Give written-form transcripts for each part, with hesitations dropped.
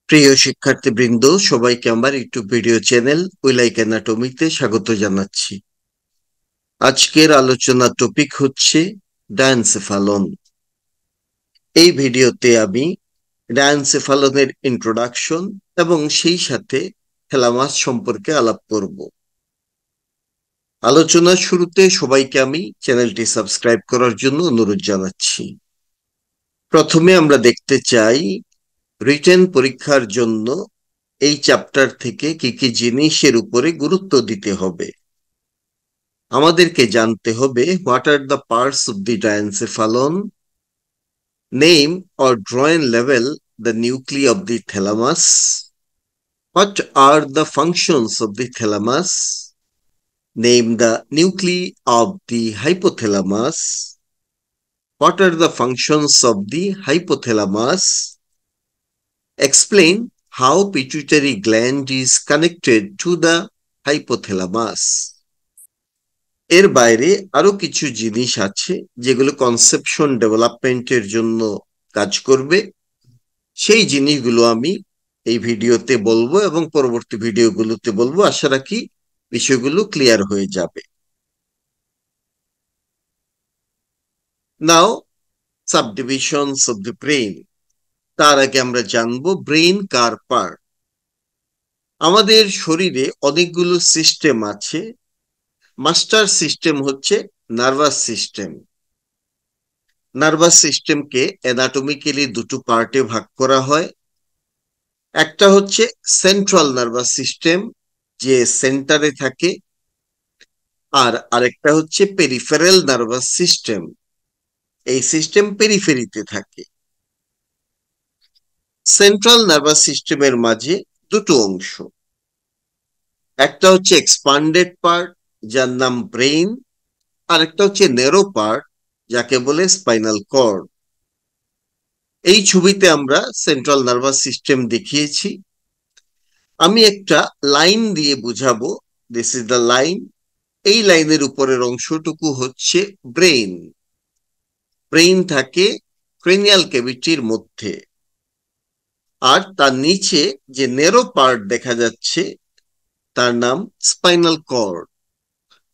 প্রিয় শিক্ষার্থীবৃন্দ, সবাইকে আমার YouTube video channel we like অ্যানাটমিতে স্বাগত জানাচ্ছি। আজকের আলোচনার টপিক হচ্ছে ডায়ানসেফালন। এই ভিডিওতে আমি ডায়ানসেফালনের ইন্ট্রোডাকশন এবং সেই সাথে থ্যালামাস সম্পর্কে আলাপ করব। আলোচনার শুরুতে সবাইকে আমি চ্যানেলটি সাবস্ক্রাইব করার জন্য অনুরোধ জানাচ্ছি। প্রথমে আমরা দেখতে চাই রিটেন পরীক্ষার জন্য এই চ্যাপ্টার থেকে কি কি জিনিসের উপরে গুরুত্ব দিতে হবে। আমাদেরকে জানতে হবে what are the parts of the diencephalon, name or draw and level the nuclei of the thalamus, what are the functions of the thalamus, name the nuclei of the hypothalamus, what are the functions of the hypothalamus, explain how pituitary gland is connected to the hypothalamus। এর বাইরে আরো কিছু জিনিস আছে যেগুলো conception ডেভেলপমেন্টের জন্য কাজ করবে। সেই জিনিসগুলো আমি এই ভিডিওতে বলবো এবং পরবর্তী ভিডিওগুলোতে বলবো। আশা রাখি বিষয়গুলো ক্লিয়ার হয়ে যাবে। নাও সাবডিভিশনস অফ দ্য ব্রেইন। তার আগে আমরা জানবো ব্রেইন কার পার্ট। আমাদের শরীরে অনেকগুলো সিস্টেম আছে। মাস্টার সিস্টেম হচ্ছে নার্ভাস সিস্টেম। নার্ভাস সিস্টেমকে অ্যানাটমিক্যালি দুটো পার্টে ভাগ করা হয়। একটা হচ্ছে সেন্ট্রাল নার্ভাস সিস্টেম, যে সেন্টারে থাকে, আর আরেকটা হচ্ছে পেরিফেরাল নার্ভাস সিস্টেম, এই সিস্টেম পেরিফেরিতে থাকে। সেন্ট্রাল নার্ভাস সিস্টেমের মাঝে দুটো অংশ, একটা হচ্ছে এক্সপান্ডেড পার্ট যার নাম ব্রেইন, আর একটা হচ্ছে ন্যারো পার্ট যাকে বলে স্পাইনাল কর্ড। এই ছবিতে আমরা সেন্ট্রাল নার্ভাস সিস্টেম দেখিয়েছি। আমি একটা লাইন দিয়ে বুঝাবো, দিস ইজ দ্য লাইন। এই লাইনের উপরের অংশটুকু হচ্ছে ব্রেইন। ব্রেইন থাকে ক্রেনিয়াল ক্যাভিটির মধ্যে, আর তার নিচে যে নেরো পার্ট দেখা যাচ্ছে তার নাম স্পাইনাল কর্ড।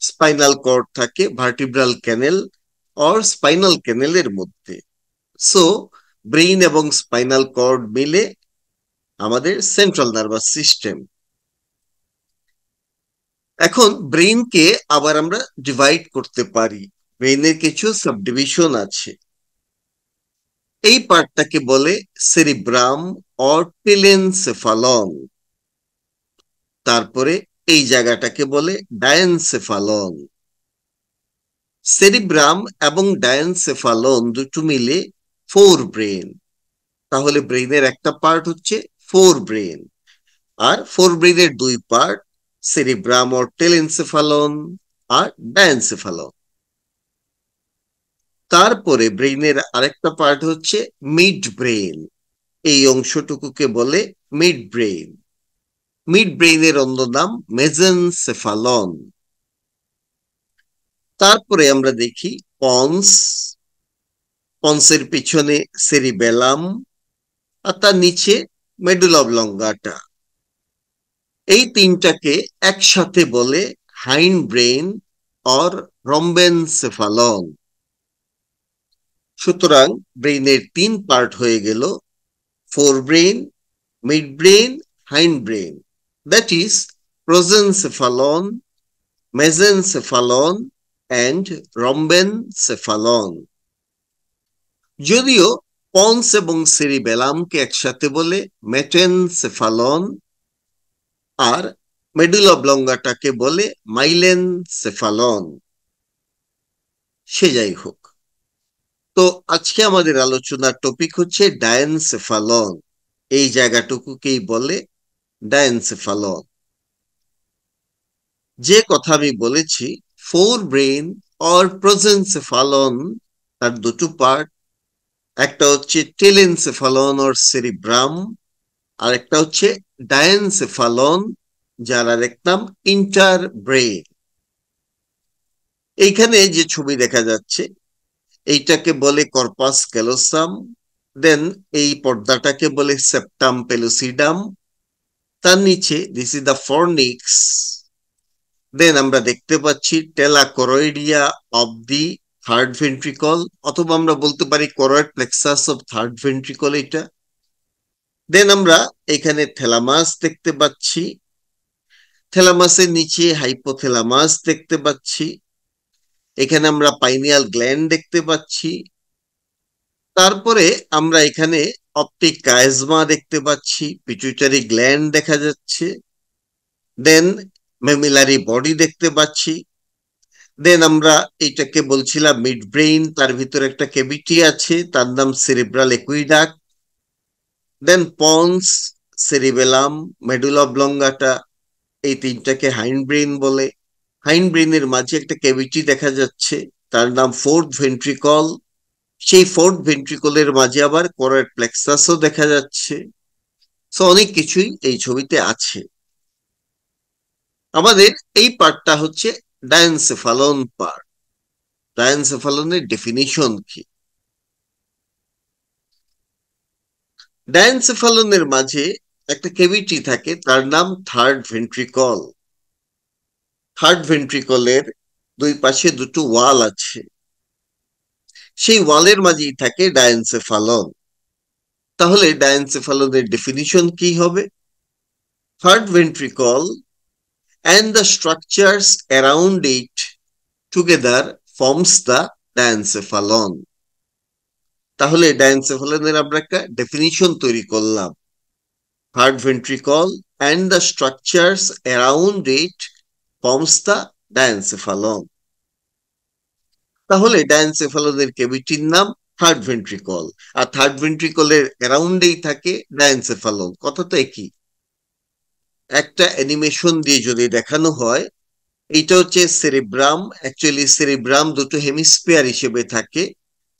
স্পাইনাল কর্ড থাকে ভার্টিব্রাল ক্যানেল অর স্পাইনাল ক্যানেলের মধ্যে। সো ব্রেইন এবং স্পাইনাল কর্ড মিলে আমাদের সেন্ট্রাল নার্ভাস সিস্টেম। এখন ব্রেইনকে আবার আমরা ডিভাইড করতে পারি। ব্রেইনের কিছু সাবডিভিশন আছে। এই পার্টটাকে বলে সেরিব্রাম অর টেলেনসেফালন। তারপরে এই জায়গাটাকে বলে ডায়ানসেফালন। সেরিব্রাম এবং ডায়ানসেফালন দুটো মিলে ফোর ব্রেন। তাহলে ব্রেইনের একটা পার্ট হচ্ছে ফোর ব্রেন, আর ফোর ব্রেইনের দুই পার্ট, সেরিব্রাম অর টেলেনসেফালন আর ডায়ানসেফালন। তারপরে ব্রেইনের আরেকটা পার্ট হচ্ছে মিড ব্রেন। এই অংশটুকুকে বলে মিড ব্রেন। মিড ব্রেইনের অন্য নাম মেজেনসেফালন। তারপরে আমরা দেখি পন্স। পন্সের পিছনে সেরিবেলাম, আর তার নিচে মেডুলা অবলঙ্গাটা। এই তিনটাকে একসাথে বলে হাইন্ড ব্রেন অর রম্বেনসেফালন। সুতরাং ব্রেইনের তিন পার্ট হয়ে গেল, forebrain, midbrain, hindbrain. That is prosencephalon, mesencephalon and rhombencephalon. যদিও পন্স এবং সেরিবেলামকে একসাথে বলে মেটেনসেফালন, আর মেডুলা অবলঙ্গাটাকে বলে মাইলেনসেফালন। সে যাই হোক, তো আজকে আমাদের আলোচনার টপিক হচ্ছে ডায়ানসেফালন। এই জায়গাটুকুকেই বলে ডায়ানসেফালন। যে কথা আমি বলেছি, ফোর ব্রেন অর প্রোজেনসেফালন, তার দুটো পার্ট, একটা হচ্ছে টেলেনসেফালন অর সেরিব্রাম, আর একটা হচ্ছে ডায়ানসেফালন যার আরেক নাম ইন্টার ব্রেন। এইখানে যে ছবি দেখা যাচ্ছে এইটাকে বলে কর্পাস ক্যালোসাম, দেন এই পর্দাটাকে বলে সেপ্টাম পেলুসিডাম, তার নিচে দিস ইজ দ্য ফর্নিক্স। দেন আমরা দেখতে পাচ্ছি টেলাকোরয়েডিয়া অফ দি থার্ড ভেন্ট্রিকল, অথবা আমরা বলতে পারি choroid plexus of third ventricle এটা। দেন আমরা এখানে থ্যালামাস দেখতে পাচ্ছি, থ্যালামাসের নিচে হাইপোথ্যালামাস দেখতে পাচ্ছি, এখানে আমরা পাইনিয়াল গ্ল্যান্ড দেখতে পাচ্ছি, তারপরে আমরা এখানে অপটিক কাইজমা দেখতে পাচ্ছি, পিটুইটারি গ্ল্যান্ড দেখা যাচ্ছে, দেন মেমিলারি বডি দেখতে পাচ্ছি, দেন আমরা এটাকে বলছিলাম মিড ব্রেইন, তার ভিতরে একটা কেভিটি আছে তার নাম সেরিব্রাল একুইডাক্ট, দেন পন্স, সেরিবেলাম, মেডুলা অবলঙ্গাটা, এই তিনটাকে হাইন্ড ব্রেইন বলে। হাইন্ড ব্রেইনের মাঝে একটা কেভিটি দেখা যাচ্ছে, তার নাম ফোর্থ ভেন্ট্রিকল। সেই ফোর্থ ভেন্ট্রিকলের মাঝে আবার করয়েড প্লেক্সাসও দেখা যাচ্ছে। সো অনেক কিছুই এই ছবিতে আছে। আমাদের এই পার্টটা হচ্ছে ডায়ানসেফালন পার্ট। ডায়ানসেফালনের ডেফিনিশন কি? ডায়ানসেফালনের মাঝে একটা কেভিটি থাকে, তার নাম থার্ড ভেন্ট্রিকল। থার্ড ভেন্ট্রিকলের দুই পাশে দুটো ওয়াল আছে, সেই ওয়ালের মাঝেই থাকে ডায়ানসেফালন। তাহলে ডায়ানসেফালনের ডেফিনিশন কি হবে? Third ventricle and the structures around it together forms the diencephalon. তাহলে ডায়ানসেফালনের আমরা একটা ডেফিনিশন তৈরি করলাম, third ventricle and the structures around it forms the diencephalon. তাহলে ডায়ানসেফালনের কেভিটির নাম থার্ড ভেন্ট্রিকল, আর থার্ড ভেন্ট্রিকলের অ্যারাউন্ডেই থাকে ডায়ানসেফালন। কথা তো একই। একটা অ্যানিমেশন দিয়ে যদি দেখানো হয়, এটা হচ্ছে সেরিব্রাম। অ্যাকচুয়ালি সেরিব্রাম দুটো হেমিস্ফিয়ার হিসেবে থাকে,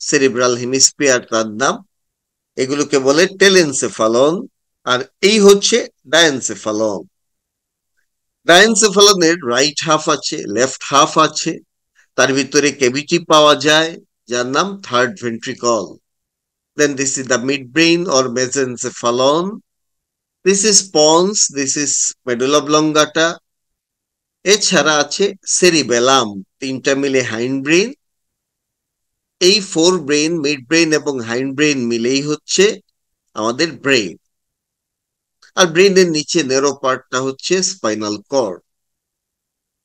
সেরিব্রাল হেমিস্ফিয়ার তার নাম, এগুলোকে বলে টেলেনসেফালন। আর এই হচ্ছে ডায়ানসেফালন। ডায়ানসেফালনের রাইট হাফ আছে, লেফট হাফ আছে, তার ভিতরে কেভিটি পাওয়া যায় যার নাম third ventricle. Then this is the midbrain or mesencephalon, this is pons, this is medulla oblongata. এছাড়া আছে সেরিবেলাম, তিনটা মিলে হাইন্ড ব্রেইন। এই ফোর ব্রেইন, মিড ব্রেইন এবং হাইন্ড ব্রেইন মিলেই হচ্ছে আমাদের ব্রেইন। আর ব্রেইনের নিচে নেরো পার্টটা হচ্ছে স্পাইনাল কর্ড।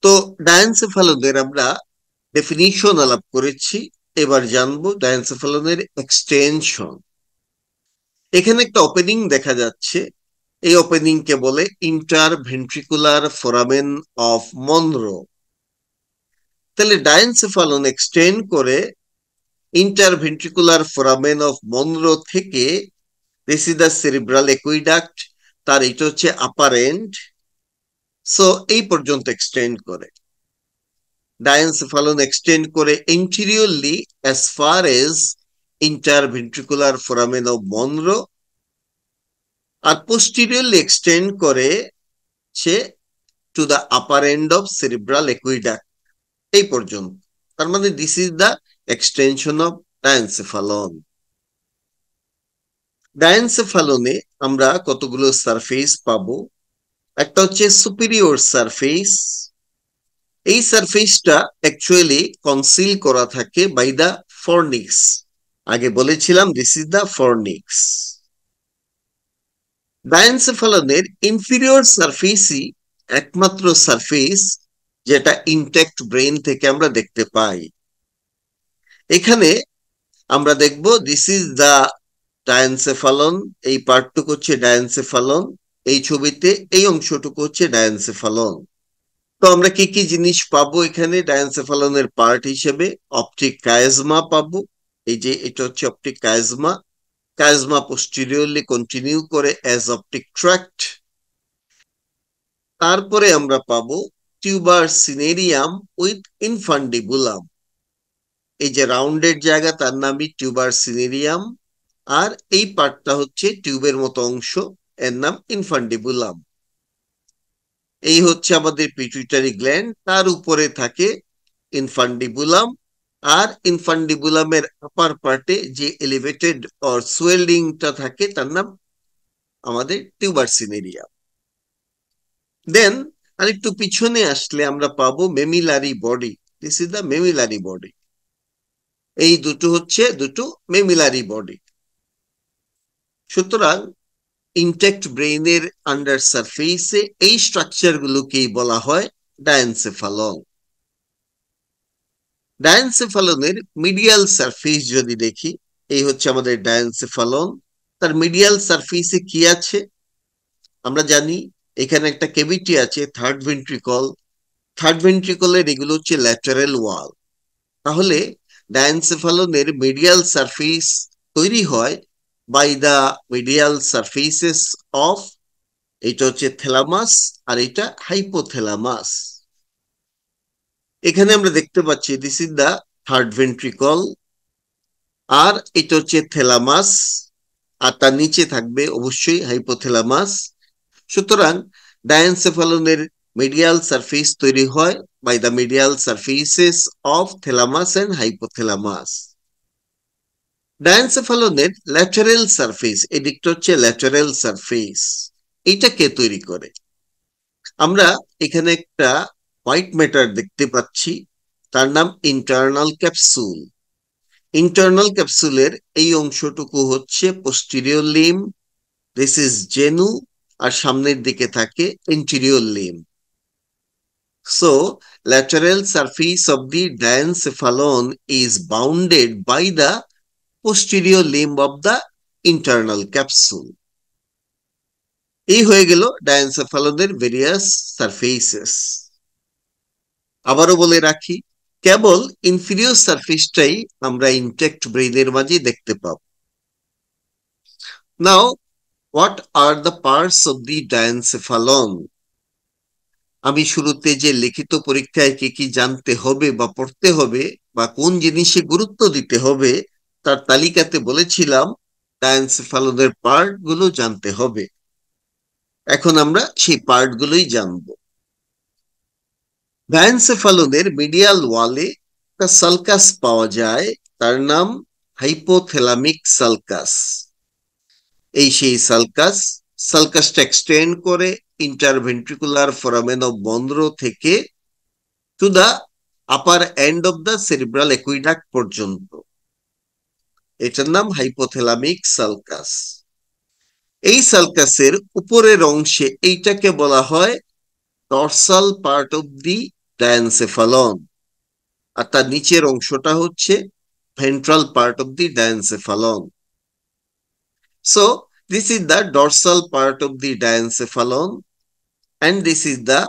তো ডায়ানসেফালনের আমরা ডেফিনিশন আলাপ করেছি, এবার জানবো ডায়ানসেফালনের এক্সটেনশন। এখানে একটা ওপেনিং দেখা যাচ্ছে, এই ওপেনিং কে বলে inter ventricular foramen of Munro. তাহলে ডায়ানসেফালন এক্সটেন্ড করে ইন্টারভেন্ট্রিকুলার ফোরামেন অফ মনরো থেকে, দিস ইজ দ্য সেরিব্রাল একুইডাক্ট, তার এটা হচ্ছে আপার এন্ড। সো এই পর্যন্ত এক্সটেন্ড করে ডায়ানসেফালন, এক্সটেন্ড করে anteriorly as far as interventricular foramen of Monro, আর পোস্টিরিয়রলি এক্সটেন্ড করে সে to the upper end of cerebral aqueduct, এই পর্যন্ত। তার মানে this is the extension of diencephalon. ডায়ানসেফালনে আমরা কতগুলো সারফেস পাবো। একটা হচ্ছে সুপিরিয়র সারফেস। এই সারফেসটা অ্যাকচুয়ালি কনসিল করা থাকে বাই দা ফর্নিক্স। আগে বলেছিলাম দিস ইজ দা ফর্নিক্স। ডায়ানসেফালনের ইনফিরিয়র সারফেসই একমাত্র সারফেস যেটা ইনটেক্ট ব্রেন থেকে আমরা দেখতে পাই। এখানে আমরা দেখব দিস ইজ দা ডায়ানসেফালন, এই পার্টটুকু হচ্ছে ডায়ানসেফালন, এই ছবিতে এই অংশটুকু হচ্ছে ডায়ানসেফালন। তো আমরা কি কি জিনিস পাবো এখানে ডায়ানসেফালনের পার্ট হিসেবে? অপটিক কায়াজমা পাবো, এই যে এটা হচ্ছে optic chiasma. Chiasma posteriorly continue করে অ্যাজ অপটিক ট্র্যাক্ট। তারপরে আমরা পাবো টিউবার সিনেরিয়াম উইথ ইনফান্ডিবুলাম, এই যে রাউন্ডেড জায়গা তার নামই টিউবার সিনেরিয়াম, আর এই পার্টটা হচ্ছে টিউবের মতো অংশ, এর নাম ইনফান্ডিবুলাম। এই হচ্ছে আমাদের পিটুইটারি গ্ল্যান্ড, তার উপরে থাকে ইনফান্ডিবুলাম, আর ইনফান্ডিবুলামের আপার পার্টে যে এলিভেটেড অর সোয়েলিংটা থাকে তার নাম আমাদের টিউবার সিনেরিয়া। দেন আরেকটু পিছনে আসলে আমরা পাবো mammillary body. This is the mammillary body. এই দুটো হচ্ছে দুটো মেমিলারি বডি। সুতরাং ইনটেক্ট ব্রেইনের আন্ডার সারফেসে এই স্ট্রাকচার গুলোকেই বলা হয় ডায়ানসেফালন। ডায়ানসেফালনের মিডিয়াল সারফেস যদি দেখি, এই হচ্ছে আমাদের ডায়ানসেফালন। তার মিডিয়াল সারফেসে কি আছে আমরা জানি, এখানে একটা কেভিটি আছে, থার্ড ভেন্ট্রিকল। থার্ড ভেন্ট্রিকলের এগুলো হচ্ছে ল্যাটারাল ওয়াল। তাহলে ডায়ানসেফালনের মিডিয়াল সারফেস তৈরি হয় by the medial surfaces of, এটা হচ্ছে থ্যালামাস আর এটা হাইপোথ্যালামাস। এখানে আমরা দেখতে পাচ্ছি this is the third ventricle, আর এটা হচ্ছে থ্যালামাস, আর তার নিচে থাকবে অবশ্যই হাইপোথ্যালামাস। সুতরাং ডায়ানসেফালনের মিডিয়াল সারফেস তৈরি হয় by the medial surfaces of thalamus and hypothalamus. ডায়ানসেফালনের ল্যাটারাল সারফেস, এই দিকটা হচ্ছে ল্যাটারাল সারফেস, এটা কে তৈরি করে? আমরা এখানে একটা হোয়াইট ম্যাটার দেখতে পাচ্ছি, তার নাম ইন্টারনাল ক্যাপসুল। ইন্টারনাল ক্যাপসুলের এই অংশটুকু হচ্ছে পোস্টেরিয়র লিম্ব, দিস ইজ জেনু, আর সামনের দিকে থাকে interior limb. So lateral surface of the diencephalon is bounded by the posterior limb of the internal capsule. এই হয়ে গেল ডায়ানসেফালনের ভেরিয়াস সারফেসেস। আবারও বলে রাখি, কেবল ইনফিরিয়র সারফেসটাই আমরা ইনটেক্ট ব্রেইনের মাঝে দেখতে পাব। Now what are the parts of the diencephalon? আমি শুরুতে যে লিখিত পরীক্ষায় কি কি জানতে হবে বা পড়তে হবে বা কোন জিনিসে গুরুত্ব দিতে হবে তার তালিকাতে বলেছিলাম ডায়ানসেফালনের পার্ট গুলো জানতে হবে। এখন আমরা সেই পার্ট গুলোই জানবো। ডায়ানসেফালনের মিডিয়াল ওয়ালে একটা সালকাস পাওয়া যায়, তার নাম হাইপোথ্যালামিক সালকাস। এই সেই সালকাস, সালকাসটা এক্সটেন্ড করে ইন্টারভেন্ট্রিকুলার ফোরামেন অফ বন্দ্র থেকে to the upper end of the cerebral aqueduct পর্যন্ত। এটার নাম হাইপোথ্যালামিক সালকাস। এই সালকাসের উপরের অংশে এইটাকে বলা হয় dorsal part of the diencephalon, আর তার নিচের অংশটা হচ্ছে ventral part of the diencephalon. So this is the dorsal part of the diencephalon and this is the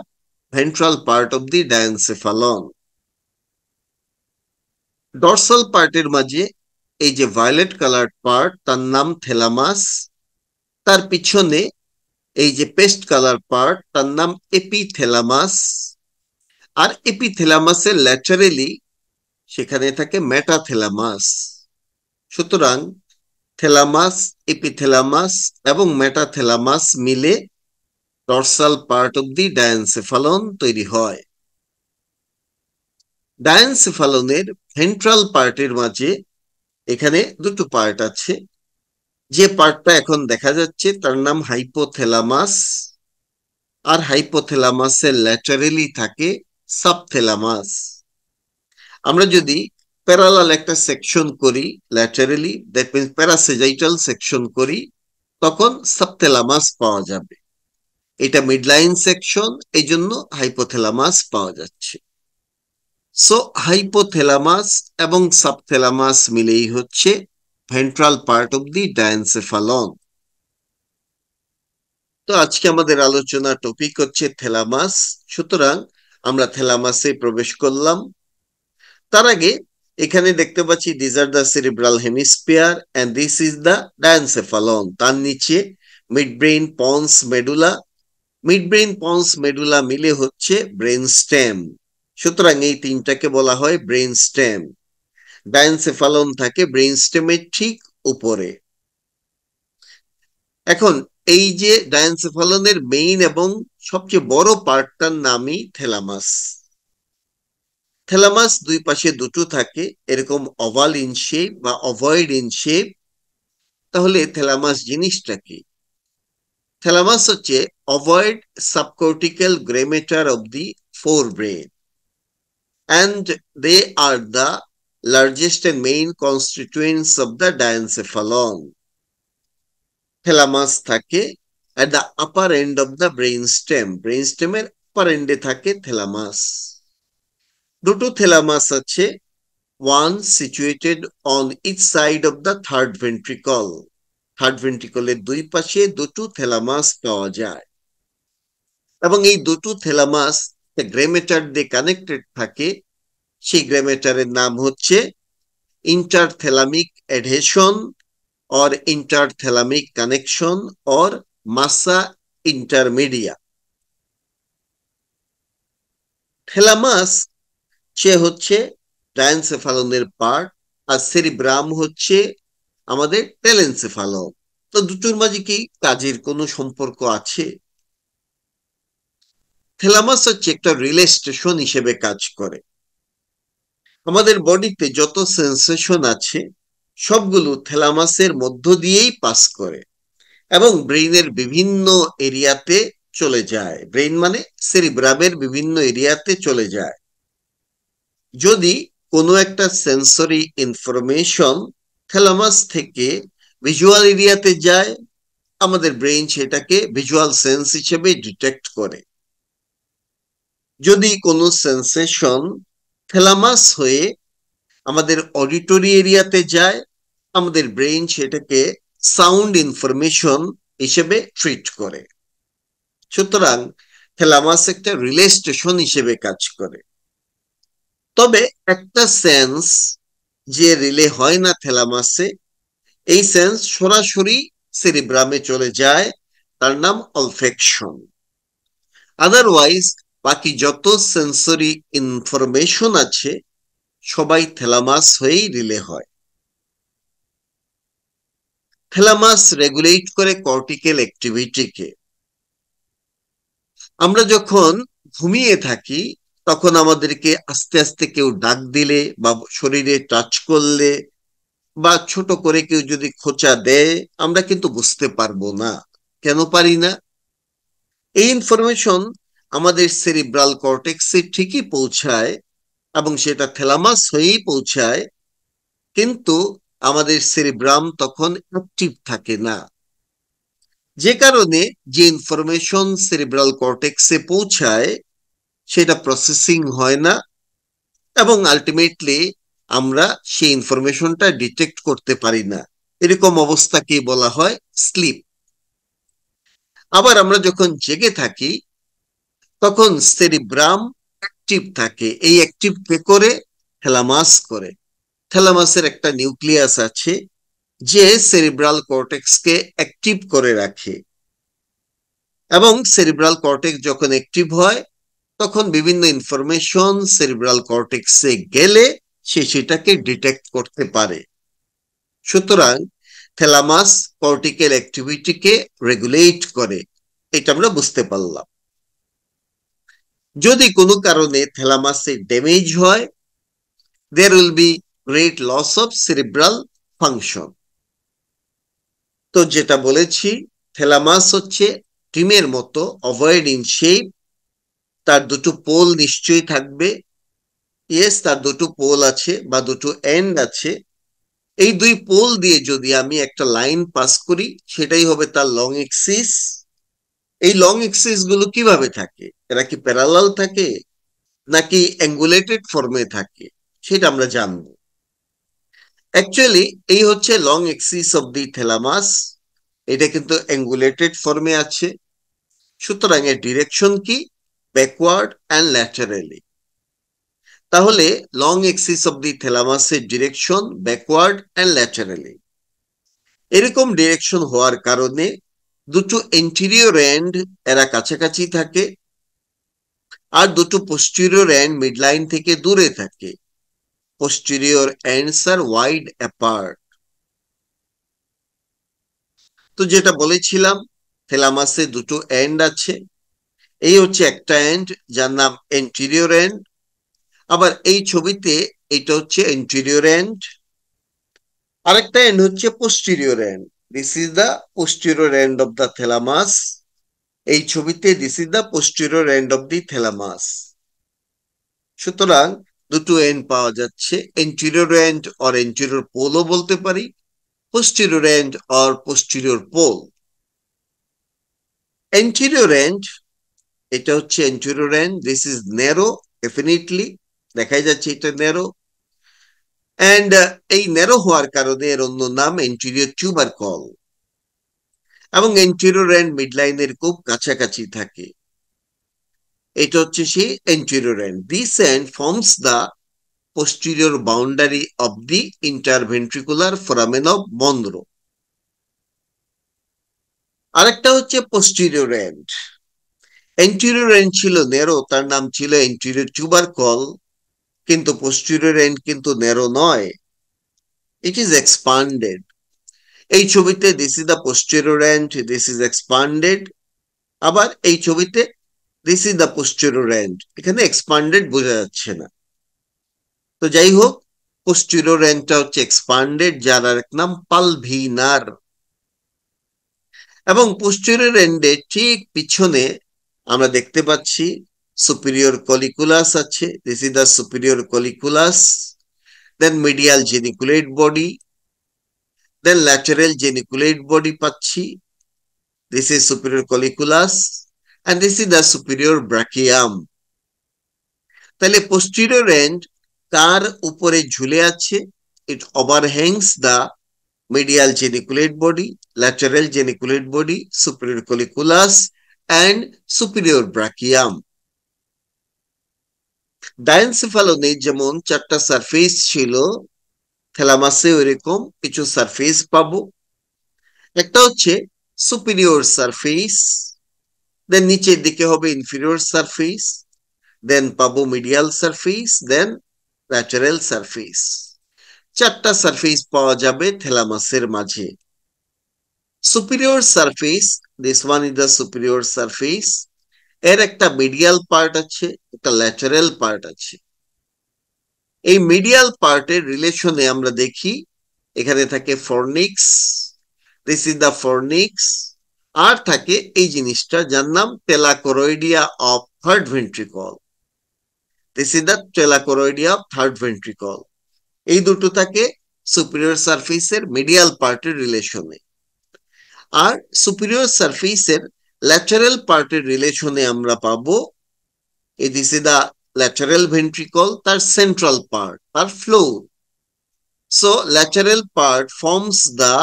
ventral part of the diencephalon. Dorsal পার্টের মাঝে এই যে ভায়োলেট কালার পার্ট তার নাম থ্যালামাস, তার পিছনে এই যে পেস্ট কালার পার্ট তার নাম এপিথ্যালামাস, আর এপিথ্যালামাসের ল্যাটারালি সেখানে থাকে মেটাথ্যালামাস। সুতরাং থ্যালামাস, এপিথ্যালামাস এবং মেটাথ্যালামাস মিলে ডরসাল পার্ট অফ দি ডায়ানসেফালন তৈরি হয়। ডায়ানসেফালনের ভেন্ট্রাল পার্টের মাঝে এখানে দুটো পার্ট আছে। যে পার্টটা এখন দেখা যাচ্ছে তার নাম হাইপোথ্যালামাস, আর হাইপোথ্যালামাসের ল্যাটারালি থাকে সাবথ্যালামাস। আমরা যদি প্যারালাল একটা সেকশন করি ল্যাটারালি, দ্যাট মিন্স প্যারাসেজাইটাল সেকশন করি, তখন সাবথ্যালামাস পাওয়া যাবে। এটা মিডলাইন সেকশন, এই জন্য হাইপোথ্যালামাস পাওয়া যাচ্ছে। সো হাইপোথ্যালামাস এবং সাবথ্যালামাস মিলেই হচ্ছে ভেন্ট্রাল পার্ট অফ দি ডায়ানসেফালন। তো আজকে আমাদের আলোচনা টপিক হচ্ছে থ্যালামাস। সুতরাং আমরা থ্যালামাসে প্রবেশ করলাম। তার আগে এখানে দেখতে পাচ্ছি this are the cerebral hemisphere and this is the diencephalon. তার নিচে midbrain, pons, medulla. Midbrain, pons, medulla মিলে হচ্ছে ব্রেন স্টেম। সুতরাং এই তিনটাকে বলা হয় ব্রেন স্টেম। ডায়ানসেফালন থাকে ব্রেন স্টেমের ঠিক উপরে। এখন এই যে ডায়ানসেফালনের মেইন এবং সবচেয়ে বড় পার্টটার নামই থ্যালামাস। থ্যালামাস দুই পাশে দুটো থাকে, এরকম ওভাল ইন শেপ বা ওভয়েড ইন শেপ। তাহলে থ্যালামাস জিনিসটা কি? থ্যালামাস হচ্ছে ovoid subcortical grey matter of the forebrain, and they are the largest and main constituents of the diencephalon. Thalamus থাকে at the upper end of the brainstem. Brainstem এর upper end এ থাকে thalamus. দুটো thalamus আছে, one situated on each side of the third ventricle. Third ভেন্ট্রিকলের দুই পাশে দুটো thalamus পাওয়া যায়, এবং এই দুটো thalamus গ্রে ম্যাটার দিয়ে কানেক্টেড থাকে। সেই গ্রে ম্যাটারের নাম হচ্ছে interthalamic adhesion or interthalamic connection or massa intermedia. Thalamus সে হচ্ছে ডায়ানসেফালনের পার্ট, আর সেরিব্রাম হচ্ছে আমাদের টেলেনসেফালন। তো দুটোর মাঝে কি কাজের কোনো সম্পর্ক আছে? থ্যালামাস হচ্ছে একটা রিলে স্টেশন হিসেবে কাজ করে। আমাদের বডিতে যত সেন্সেশন আছে সবগুলো থ্যালামাসের মধ্য দিয়েই পাস করে এবং ব্রেইনের বিভিন্ন এরিয়াতে চলে যায়। ব্রেইন মানে সেরিব্রামের বিভিন্ন এরিয়াতে চলে যায়। যদি কোনো একটা সেন্সরি ইনফরমেশন থ্যালামাস থেকে ভিজুয়াল এরিয়াতে যায়, আমাদের ব্রেইন সেটাকে ভিজুয়াল সেন্স হিসেবে ডিটেক্ট করে। যদি কোনো সেন্সেশন থ্যালামাস হয়ে আমাদের অডিটরি এরিয়াতে যায়, আমাদের ব্রেইন সেটাকে সাউন্ড ইনফরমেশন হিসেবে ট্রিট করে। সুতরাং থ্যালামাস একটা রিলে স্টেশন হিসেবে কাজ করে। তবে একটা সেন্স যে রিলে হয় না থ্যালামাসে, এই সেন্স সরাসরি সেরিব্রামে চলে যায়, তার নাম অলফেকশন। আদারওয়াইজ বাকি যত সেন্সরি ইনফরমেশন আছে সবাই থ্যালামাস হয়েই রিলে হয়। থ্যালামাস রেগুলেট করে কর্টিক্যাল অ্যাক্টিভিটিকে। আমরা যখন ঘুমিয়ে থাকি তখন আমাদেরকে আস্তে আস্তে কেউ ডাক দিলে বা শরীরে টাচ করলে বা ছোট করে কেউ যদি খোঁচা দেয়, আমরা কিন্তু বুঝতে পারবো না। কেন পারি না? এই ইনফরমেশন আমাদের সেরিব্রাল কর্টেক্সে ঠিকই পৌঁছায় এবং সেটা থ্যালামাস হয়েই পৌঁছায়, কিন্তু আমাদের সেরিব্রাম তখন অ্যাক্টিভ থাকে না। যে কারণে যে ইনফরমেশন সেরিব্রাল কর্টেক্সে পৌঁছায় সেটা প্রসেসিং হয় না এবং আলটিমেটলি আমরা সেই ইনফরমেশনটা ডিটেক্ট করতে পারি না। এরকম অবস্থাকে বলা হয় স্লিপ। আবার আমরা যখন জেগে থাকি তখন সেরিব্রাম অ্যাক্টিভ থাকে। এই অ্যাক্টিভ কে করে? থ্যালামাস করে। থ্যালামাসের একটা নিউক্লিয়াস আছে যে সেরিব্রাল কর্টেক্সকে অ্যাক্টিভ করে রাখে, এবং সেরিব্রাল কর্টেক্স যখন অ্যাক্টিভ হয় তখন বিভিন্ন ইনফরমেশন সেরিব্রাল কর্টেক্সে গেলে সে সেটাকে ডিটেক্ট করতে পারে। সুতরাং থ্যালামাস কর্টিক্যাল অ্যাক্টিভিটিকে রেগুলেট করে, এটা আমরা বুঝতে পারলাম। যদি কোনো কারণে থ্যালামাসে ড্যামেজ হয়, there will be great loss of cerebral function. তো যেটা বলেছি, থ্যালামাস হচ্ছে ডিমের মতো ওভায়েড ইন শেপ। তার দুটো পোল নিশ্চয়ই থাকবে। ইয়েস, তার দুটো পোল আছে বা দুটো এন্ড আছে। এই দুই পোল দিয়ে যদি আমি একটা লাইন পাস করি সেটাই হবে তার লং এক্সিস। এই লং এক্সিস গুলো কিভাবে থাকে? এরা কি প্যারালাল থাকে নাকি অ্যাঙ্গুলেটেড ফর্মে থাকে? সেটা আমরা জানবো। অ্যাকচুয়ালি এই হচ্ছে long axis of the thalamus. এটা কিন্তু অ্যাঙ্গুলেটেড ফর্মে আছে। সুতরাং এর ডিরেকশন কি? Backward and laterally. তাহলে লং এক্সিস অফ দি থ্যালামাসের ডিরেকশন ব্যাকওয়ার্ড অ্যান্ড ল্যাটারালি। এরকম ডিরেকশন হওয়ার কারণে দুটো এন্টিরিয়র এন্ড এরা কাছাকাছি থাকে, আর দুটো পোস্টেরিয়র এন্ড মিডলাইন থেকে দূরে থাকে। পোস্টেরিয়র এন্ডস আর ওয়াইড অ্যাপার্ট। তো যেটা বলেছিলাম, থ্যালামাসে দুটো এন্ড আছে। এই হচ্ছে একটা এন্ড যার নাম এন্টিরিয়র এন্ড, আবার এই ছবিতে এটা হচ্ছে এন্টেরিয়র এন্ড, আরেকটা এন্ড হচ্ছে posterior end. This is the posterior end of the thalamus. এই ছবিতে this is the posterior end of the thalamus. সুতরাং দুটো এন্ড পাওয়া যাচ্ছে, এন্টেরিয়র এন্ড অর এন্টেরিয়র পোলও বলতে পারি, posterior end or posterior pole. Anterior end, এটা হচ্ছে anterior end. This is narrow, definitely. দেখাই যাচ্ছে এটা narrow. And এই narrow হওয়ার কারণে এর অন্য নাম anterior tubercle. এবং anterior end midline এর খুব কাছাকাছি থাকে। এটা হচ্ছে সেই anterior end. This end forms the posterior boundary of the interventricular foramen of Monro. আরেকটা হচ্ছে posterior end. এন্টেরিয়র এন্ড ছিল ন্যারো, তার নাম ছিল এন্টেরিয়র টিউবারকল, কিন্তু পোস্টেরিয়র এন্ড কিন্তু ন্যারো নয়, ইট ইজ এক্সপান্ডেড। এই ছবিতে this is the posterior end, this is expanded. আবার এই ছবিতে this is the posterior end, এখানে এক্সপান্ডেড বোঝা যাচ্ছে না। তো যাই হোক, পোস্টেরিয়র এন্ডটা হচ্ছে এক্সপান্ডেড, যার আরেক নাম পালভিনার। এবং পোস্টেরিয়র এন্ডের ঠিক পিছনে আমরা দেখতে পাচ্ছি superior colliculus আছে, this is the superior colliculus, then medial geniculate body, then lateral geniculate body পাচ্ছি, this is superior colliculus, and this is the superior brachium. তাহলে posterior end কার উপরে ঝুলে আছে? It overhangs the medial geniculate body, lateral geniculate body, superior colliculus, and superior brachium. ডায়েনসেফালনে যেমন চারটা surface ছিল, থ্যালামাসে ওইরকম কিছু সারফেস পাবো। একটা হচ্ছে সুপিরিয়র সারফেস, দেন নিচের দিকে হবে ইনফিরিয়র সারফেস, দেন পাবো মিডিয়াল সারফেস, দেন ল্যাটারাল সারফেস। চারটা সারফেস পাওয়া যাবে থ্যালামাসের মাঝে। Superior surface, this one is the superior surface. এর একটা মিডিয়াল পার্ট আছে, একটা ল্যাটারাল পার্ট আছে। এই মিডিয়াল পার্টের রিলেশনে আমরা দেখি এখানে থাকে fornix, this is the fornix, আর থাকে এই জিনিসটা যার নাম tela choroidea of third ventricle, this is the tela choroidea of third ventricle. এই দুটো থাকে সুপিরিয়র সারফেসের মিডিয়াল পার্টের রিলেশনে। আর সুপিরিয়র সারফেসের ল্যাটারাল পার্টের রিলেশনে আমরা পাবো এই this is the lateral ventricle, তার সেন্ট্রাল পার্ট, তার floor. So lateral part forms the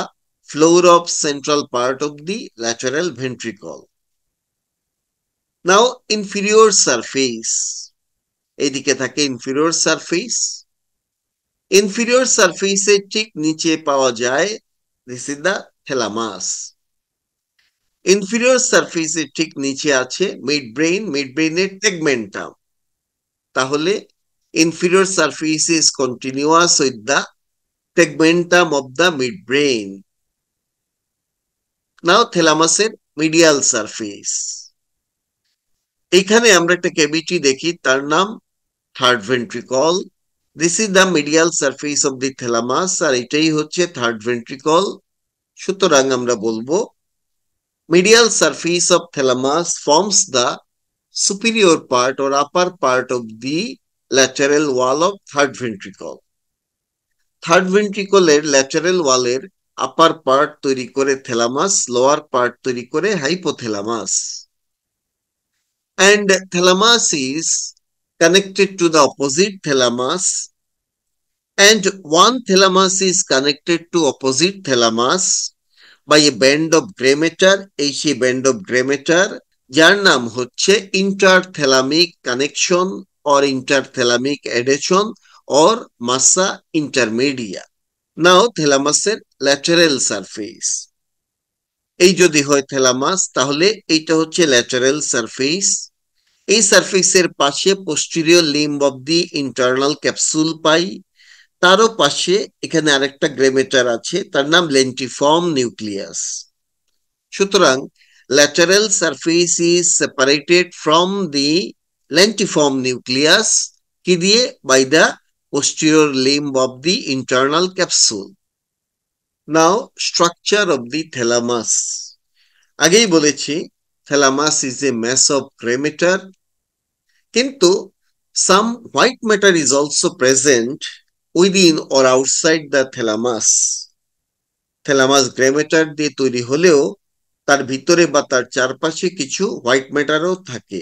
floor of central part of the lateral ventricle. Now inferior surface, এইদিকে থাকে inferior surface. Inferior surface এর ঠিক নিচে পাওয়া যায় this is the thalamus. Inferior surface এর ঠিক নিচে আছে midbrain, midbrain এর tegmentum. তাহলে inferior surface is continuous with the tegmentum of the midbrain. Now থ্যালামাসের মিডিয়াল সারফেস, এখানে আমরা একটা ক্যাভিটি দেখি, তার নাম third ventricle. This is the medial surface of the thalamus, আর এটাই হচ্ছে থার্ড ভেন্ট্রিকল। সুতরাং আমরা বলবো medial surface of thalamus forms the superior part or upper part of the lateral wall of third ventricle. Third ভেন্ট্রিকলের lateral ওয়ালের upper part তৈরি করে থ্যালামাস, লোয়ার পার্ট তৈরি করে hypothalamus. And thalamus is connected to the opposite thalamus, and one thalamus is connected to opposite thalamus by a band of gray matter, এই সেই band of gray matter যার নাম হচ্ছে interthalamic connection or interthalamic adhesion or massa intermedia. Now thalamus এর lateral surface, এই যদি হয় thalamus তাহলে এইটা হচ্ছে ল্যাটারাল সারফেস। এই সারফেসের পাশে posterior limb of the internal capsule পাই, তারও পাশে এখানে আরেকটা গ্রেমেটার আছে, তার নাম লেন্টিফর্ম নিউক্লিয়াস। সুতরাং lateral surface is separated from the lentiform nucleus, কি দিয়ে? By the posterior limb of the internal capsule. Now, structure of the thalamus. আগেই বলেছি thalamus is a mass of gray matter, কিন্তু some white matter is also present within or outside the thalamus. thalamus gray matter দিয়ে তৈরি হলেও তার ভিতরে বা তার চারপাশে কিছু হোয়াইট ম্যাটারও থাকে।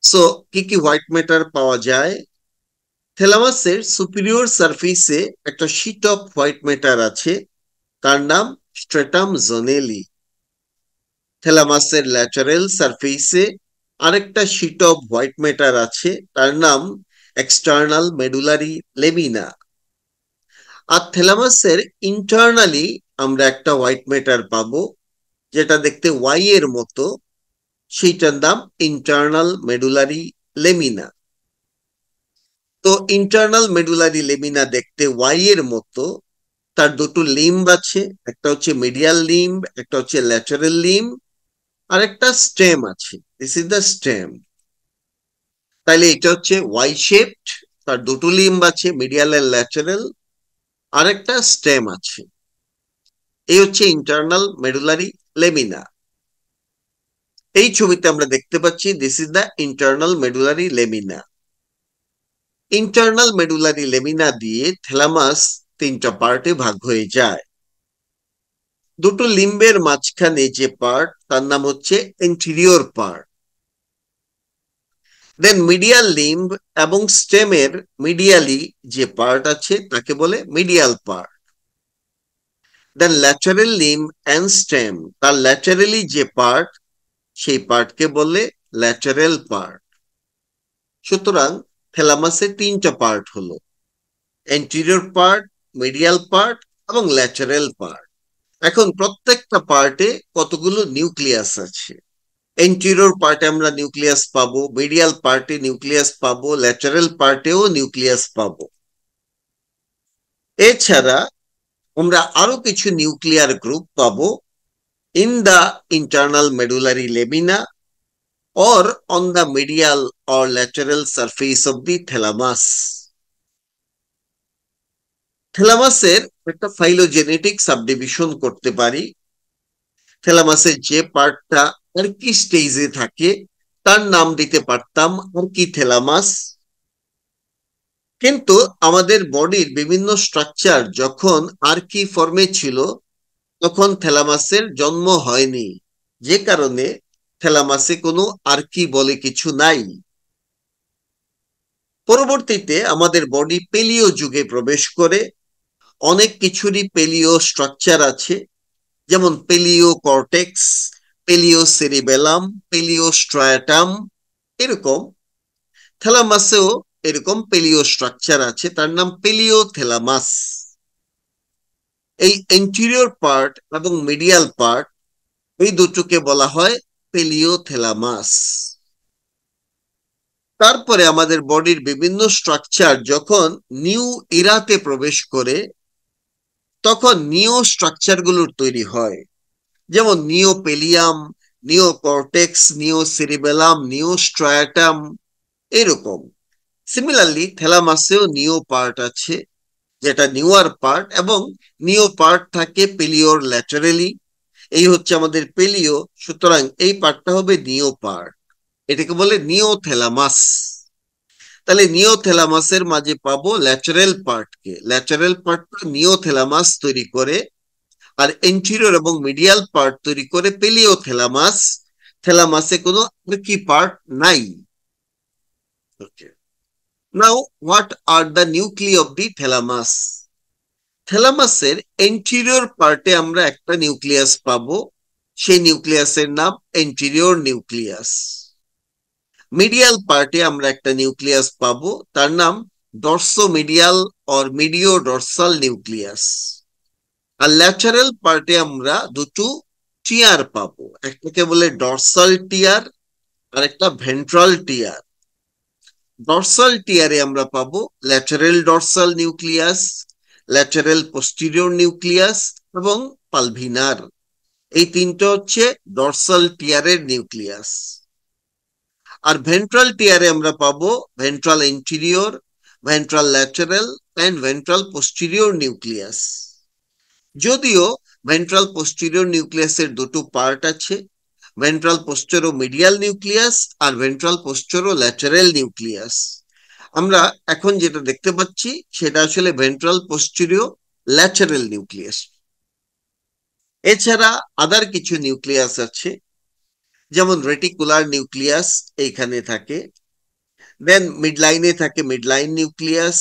সো কি কি হোয়াইট ম্যাটার পাওয়া যায়? থ্যালামাসের সুপিরিয়র সারফেসে একটা শীট অফ হোয়াইট ম্যাটার আছে, তার নাম স্ট্রেটাম জোনেলি। থ্যালামাসের ল্যাটারাল সারফেসে আরেকটা শীট অফ হোয়াইট ম্যাটার আছে, তার নাম এক্সটার্নাল মেডুলারি লেমিনা। আর থ্যালামাসের ইন্টারনালি আমরা একটা হোয়াইট ম্যাটার পাবো, যেটা দেখতে ওয়াই এর মতো, সেইটার নাম ইন্টারনাল মেডুলারি লেমিনা। তো ইন্টারনাল মেডুলারি লেমিনা দেখতে ওয়াই এর মতো, তার দুটো লিম্ব আছে, একটা হচ্ছে মিডিয়াল লিম্ব, একটা হচ্ছে ল্যাটারাল লিম্ব, আর একটা স্টেম আছে। This is the stem. তাইলে এটা হচ্ছে ওয়াই শেপড, তার দুটো লিম্ব আছে, মিডিয়াল এর ল্যাটারাল, আর একটা স্টেম আছে। এই হচ্ছে ইন্টারনাল মেডুলারি লেমিনা। এই ছবিতে আমরা দেখতে পাচ্ছি this is the internal medullary lamina. Internal medullary lamina দিয়ে থ্যালামাস তিনটা পার্টে ভাগ হয়ে যায়। দুটো লিম্বের মাঝখানে যে পার্ট, তার নাম হচ্ছে anterior part. Then medial limb এবং স্টেমের মিডিয়ালি যে পার্ট আছে তাকে বলে medial part. Then lateral limb and stem, তার ল্যাটারালি যে পার্ট, সেই পার্টকে বলে ল্যাটারাল পার্ট। সুতরাং থ্যালামাসের তিনটা পার্ট হলো এন্টেরিয়র পার্ট, মিডিয়াল পার্ট এবং ল্যাটারাল পার্ট। এখন প্রত্যেকটা পার্টে কতগুলো নিউক্লিয়াস আছে। এন্টেরিয়র পার্টে আমরা নিউক্লিয়াস পাবো, মিডিয়াল পার্টে নিউক্লিয়াস পাবো, ল্যাটারাল পার্টেও নিউক্লিয়াস পাবো। এছাড়া আমরা আরো কিছু নিউক্লিয়ার গ্রুপ পাবো in the internal medullary lamina or on the medial or lateral surface of the thalamus. থ্যালামাসের একটা ফাইলোজেনেটিক সাবডিভিশন করতে পারি। থ্যালামাসের যে পার্টটা আর কি স্টেজে থাকে তার নাম দিতে পারতাম আর কি থ্যালামাস। কিন্তু আমাদের বডির বিভিন্ন স্ট্রাকচার যখন আর কি ফর্মে ছিল, তখন থ্যালামাসের জন্ম হয়নি, যে কারণে থ্যালামাসে কোনো আর কি বলে কিছু নাই। পরবর্তীতে আমাদের বডি পেলিও যুগে প্রবেশ করে। অনেক কিছুরই পেলিও স্ট্রাকচার আছে, যেমন পেলিও কর্টেক্স, পেলিও সেরিবেলাম, পেলিও স্ট্রায়াটাম। এরকম থ্যালামাসেও এরকম পেলিও স্ট্রাকচার আছে, তার নাম পেলিও থ্যালামাস। এই এন্টেরিয়র পার্ট এবং মিডিয়াল পার্ট, এই দুটোকে বলা হয় পেলিও থ্যালামাস। তারপরে আমাদের বডির বিভিন্ন স্ট্রাকচার যখন নিউ ইরাতে প্রবেশ করে, তখন নিও স্ট্রাকচার গুলোর তৈরি হয়, যেমন নিও পেলিয়াম, নিও কর্টেক্স, নিও সেরিবেলাম, নিও স্ট্রায়াটাম। এরকম সিমিলারলি থ্যালামাসেও নিও পার্ট আছে, যেটা নিউয়ার পার্ট, এবং নিও পার্ট থাকে পেলিওর ল্যাটারালি। এই হচ্ছে আমাদের পেলিও, সুতরাং এই পার্টটা হবে নিও পার্ট, এটাকে বলে নিও থ্যালামাস। তাহলে নিও থ্যালামাসের মাঝে পাবো ল্যাটারাল পার্টকে, ল্যাটারাল পার্টটা নিও থ্যালামাস তৈরি করে, আর এন্টেরিয়র এবং মিডিয়াল পার্ট তৈরি করে পেলিও থ্যালামাস। থ্যালামাসে কোনো কি পার্ট নাই। Now what are the nucleus of the thalamus? থ্যালামাসের এন্টেরিয়র পার্টে আমরা একটা নিউক্লিয়াস পাবো, সেই নিউক্লিয়াসের নাম এন্টেরিয়র নিউক্লিয়াস। মিডিয়াল পার্টে আমরা একটা নিউক্লিয়াস পাবো, তার নাম dorsomedial or mediodorsal nucleus. আর ল্যাটারাল পার্টে আমরা দুটো টিয়ার পাবো, একটাকে বলে ডর্সাল টিয়ার আর একটা ভেন্ট্রাল টিয়ার। ডর্সাল টিয়ারে আমরা পাবো lateral dorsal nucleus, lateral posterior nucleus এবং পালভিনার। এই তিনটা হচ্ছে ডর্সাল টিয়ারের নিউক্লিয়াস। আর ভেন্ট্রাল টিয়ারে আমরা পাবো ventral anterior, ventral lateral and ventral posterior nucleus. যদিও ভেন্ট্রাল পোস্টেরিয়র নিউক্লিয়াসের দুটো পার্ট আছে, ভেন্ট্রাল পোস্টেরো মিডিয়াল নিউক্লিয়াস আর ভেন্ট্রাল পোস্টেরো ল্যাটারাল নিউক্লিয়াস। আমরা এখন যেটা দেখতে পাচ্ছি সেটা আসলে ভেন্ট্রাল পোস্টেরিয়র ল্যাটারাল নিউক্লিয়াস। এছাড়া আদার কিছু নিউক্লিয়াস আছে, যেমন রেটিকুলার নিউক্লিয়াস এইখানে থাকে, দেন মিডলাইনে থাকে midline nucleus,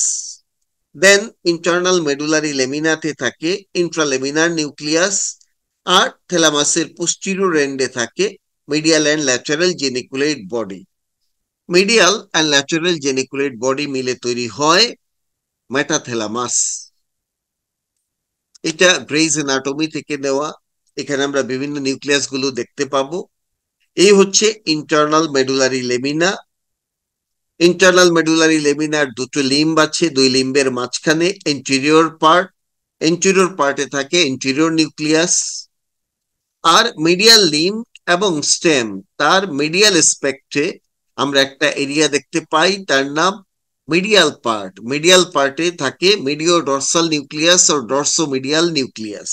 then internal medullary লেমিনাতে থাকে ইন্ট্রালেমিনার নিউক্লিয়াস, আর থ্যালামাসের পোস্টেরিয়র এন্ডে থাকে medial and lateral geniculate body. Medial and lateral geniculate body মিলে তৈরি হয় মেটাথ্যালামাস। এটা গ্রেইজ অ্যানাটমি থেকে নেওয়া। এখানে আমরা বিভিন্ন নিউক্লিয়াস গুলো দেখতে পাবো। এই হচ্ছে internal medullary lamina. Internal medullary laminar দুটো লিম্ব আছে, দুই লিম্বের মাঝখানে এন্টেরিয়র পার্ট, এন্টেরিয়র পার্টে থাকে এন্টেরিয়র নিউক্লিয়াস। আর মিডিয়াল লিম্ব এবং স্টেম, তার মিডিয়াল স্পেক্ট্রে আমরা একটা এরিয়া দেখতে পাই, তার নাম মিডিয়াল পার্ট। মিডিয়াল পার্টে থাকে মিডিও ডর্সাল নিউক্লিয়াস ও ডর্সো মিডিয়াল নিউক্লিয়াস।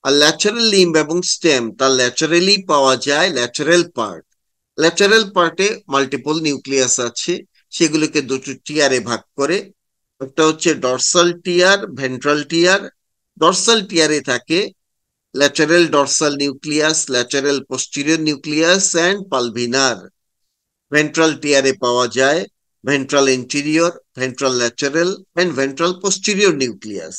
আর ল্যাটারাল লিম্ব এবং স্টেম, তার ল্যাটারালি পাওয়া যায় ল্যাটারাল পার্ট। ল্যাটারাল পার্টে মাল্টিপল নিউক্লিয়াস আছে, সেগুলোকে দুটো টিয়ারে ভাগ করে। একটা হচ্ছে dorsal tier, ventral tier. Dorsal টিয়ারে থাকে lateral dorsal nucleus, lateral posterior nucleus and pulvinar. Ventral টিয়ারে পাওয়া যায় ventral interior, ventral lateral and ventral posterior nucleus.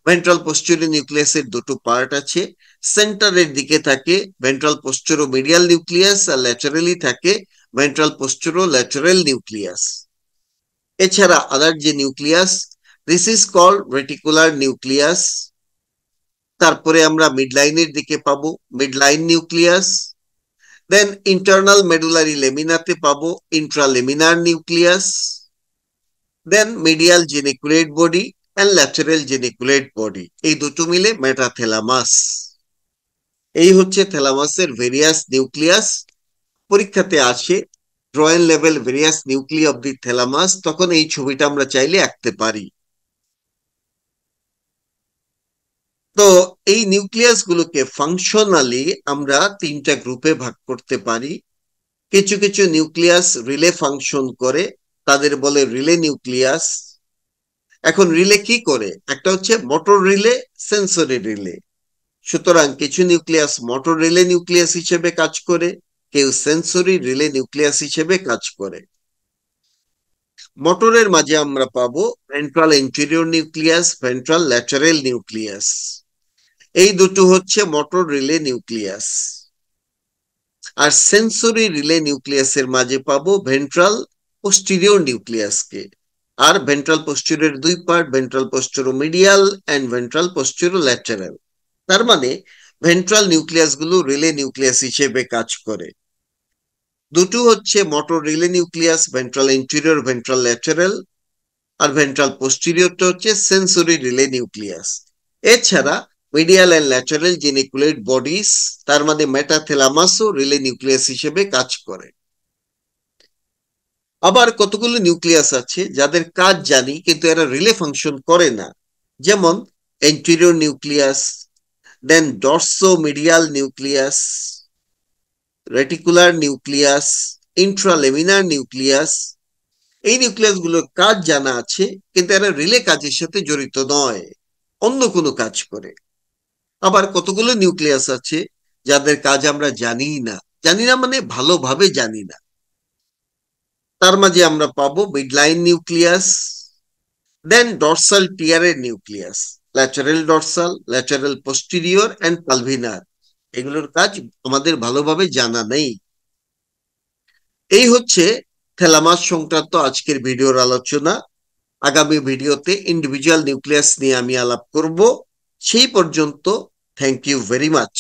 Ventral posterior নিউক্লিয়াসের দুটো পার্ট আছে, সেন্টারের দিকে থাকে ভেন্ট্রাল পোস্টেরো মিডিয়াল নিউক্লিয়াস আর ল্যাটারালি থাকে ভেন্ট্রাল পোস্টেরো ল্যাটারাল নিউক্লিয়াস। এছাড়া আদার যে nucleus, this is called reticular nucleus. তারপরে আমরা মিডলাইনের দিকে পাবো midline nucleus, then internal medullary লেমিনাতে পাবো intralaminar nucleus, then medial geniculate body and lateral geniculate body. এই দুটো মিলে মেটাথ্যালামাস। এই হচ্ছে থ্যালামাসের ভেরিয়াস নিউক্লিয়াস। পরীক্ষাতে আসে drawing level various nucleus of the thalamus, তখন এই ছবিটা আমরা চাইলে আঁকতে পারি। তো এই নিউক্লিয়াস গুলোকে ফাংশনালি আমরা তিনটা গ্রুপে ভাগ করতে পারি। কিছু কিছু নিউক্লিয়াস রিলে ফাংশন করে, তাদের বলে রিলে নিউক্লিয়াস। এখন রিলে কি করে? একটা হচ্ছে মোটর রিলে, সেন্সরি রিলে। সুতরাং কিছু নিউক্লিয়াস মোটর রিলে নিউক্লিয়াস হিসেবে কাজ করে, কেউ সেন্সরি রিলে নিউক্লিয়াস হিসেবে কাজ করে। মোটরের মাঝে আমরা পাবো ventral interior nucleus, ventral lateral nucleus. এই দুটো হচ্ছে মোটর রিলে নিউক্লিয়াস। আর সেন্সরি রিলে নিউক্লিয়াসের মাঝে পাবো ভেন্ট্রাল পোস্টেরিয়র নিউক্লিয়াসকে। আর ভেন্ট্রাল পোস্টেরিয়র দুই part, ventral posteromedial and ventral posterolateral. তার মানে ভেন্ট্রাল নিউক্লিয়াস গুলো রিলে নিউক্লিয়াস হিসেবে কাজ করে। দুটো হচ্ছে motor relay nucleus, ventral interior, ventral lateral. আর ভেন্ট্রাল পোস্টেরিয়রটা হচ্ছে সেন্সরি রিলে নিউক্লিয়াস। এছাড়া medial and lateral geniculate bodies, তার মানে মেটাথ্যালামাসও রিলে নিউক্লিয়াস হিসেবে কাজ করে। আবার কতগুলো নিউক্লিয়াস আছে যাদের কাজ জানি কিন্তু এরা রিলে ফাংশন করে না, যেমন anterior nucleus, then dorsomedial nucleus, reticular nucleus, intralaminar nucleus. এই নিউক্লিয়াস গুলোর কাজ জানা আছে কিন্তু এরা রিলে কাজের সাথে জড়িত নয়, অন্য কোনো কাজ করে। আবার কতগুলো নিউক্লিয়াস আছে যাদের কাজ আমরা জানি না, জানি না মানে ভালোভাবে জানি না। তার মাঝে আমরা পাবো মিডলাইন নিউক্লিয়াস, দেন ডর্সাল টিয়ারের nucleus, lateral dorsal, lateral posterior and pulvinar. এগুলোর কাজ আমাদের ভালোভাবে জানা নেই। এই হচ্ছে থ্যালামাস সংক্রান্ত আজকের ভিডিওর আলোচনা। আগামী ভিডিওতে ইন্ডিভিজুয়াল নিউক্লিয়াস নিয়ে আমি আলাপ করব। সেই পর্যন্ত থ্যাংক ইউ ভেরি মাচ।